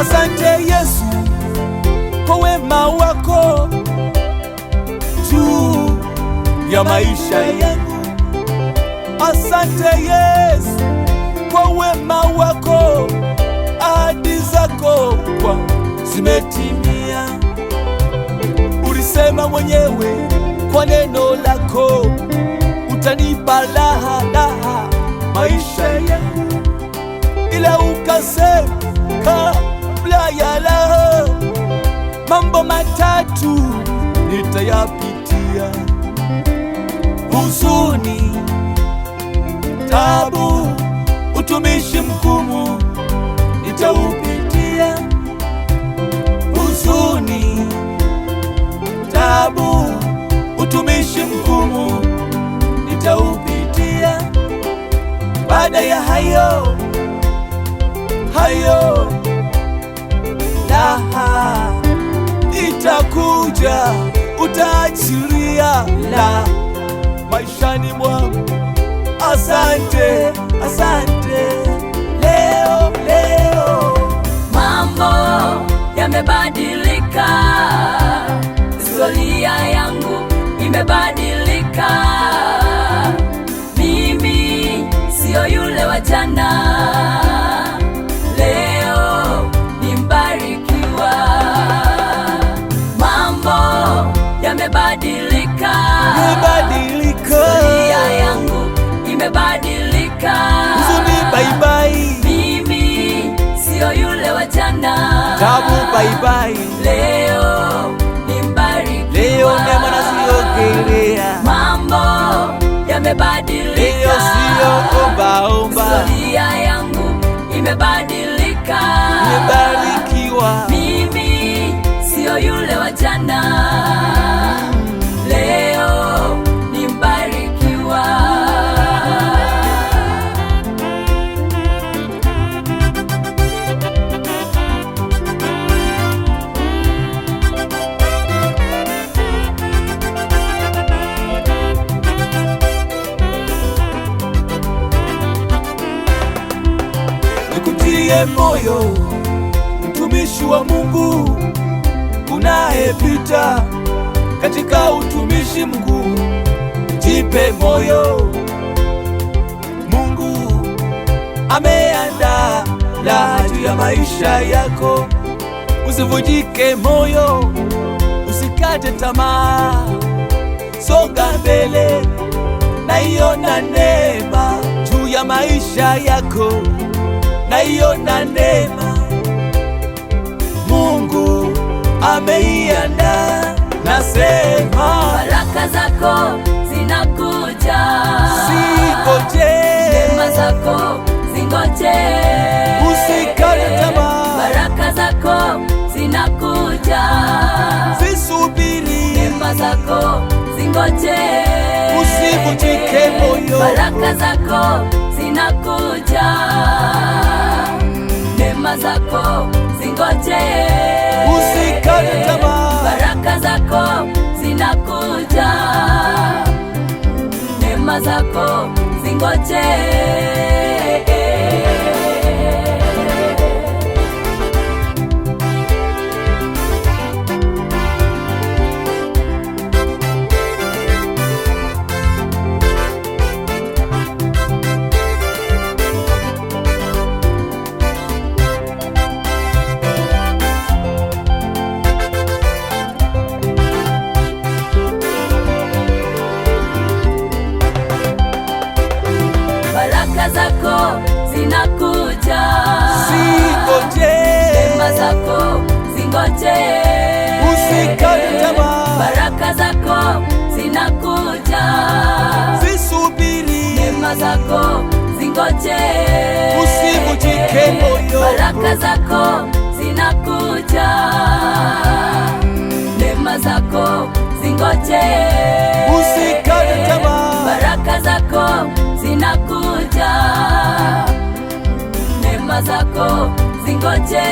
Asante Yesu kwa wema wako juu ya maisha yangu. Asante Yesu kwa wema wako, ahadi zako kwa zimetimia. Ulisema mwenyewe kwa neno lako utanipa raha maisha yangu, ila ukasema kabla ya raha mambo matatu nitayapitia: huzuni, tabu, utumishi mgumu nitaupitia. Huzuni, tabu, utumishi mgumu nitaupitia. Baada ya hayo raha itakuja, utaachilia la maishani mwangu. Asante, asante. Leo mambo yamebadilika, historia yangu imebadilika. Mimi sio yule wa jana, leo ni mbarikiwa. Mambo yamebadilika, historia yangu imebadilika. Huzuni bye bye, mimi sio yule wa jana. tabu bye bye, leo ni mbarikiwa. leo neema nasiogelea. Mambo yamebadilika, leo sio omba, historia yangu imebadilika. nimebarikiwa. Mimi sio yule wa jana, leo ni mbarikiwa. Nikutie moyo mtumishi wa Mungu unayepita katika utumishi mgumu, jipe moyo. Mungu ameandaa raha juu ya maisha yako. Usivunjike moyo, usikate tamaa, songa mbele, naiona neema juu ya maisha yako, naiona neema Mungu ameiandaa. Nasema baraka zako zinakuja, singoje, neema zako zingoje, usikate tamaa. baraka zako zinakuja, zisubiri, neema zako zingoje, usivunjike moyo. baraka zako zinakuja, neema zako zingoje, usikate tamaa. baraka zako zinakuja, neema zako zingoje. Baraka zako zinakuja, Singoje, neema zako zingoje, usikate tamaa. baraka zako zinakuja, zisubiri, neema zako zingoje, usivunjike moyo. baraka zako zinakuja, neema zako zingoje, usikate tamaa. baraka zako zinakuja, neema zako zingoje.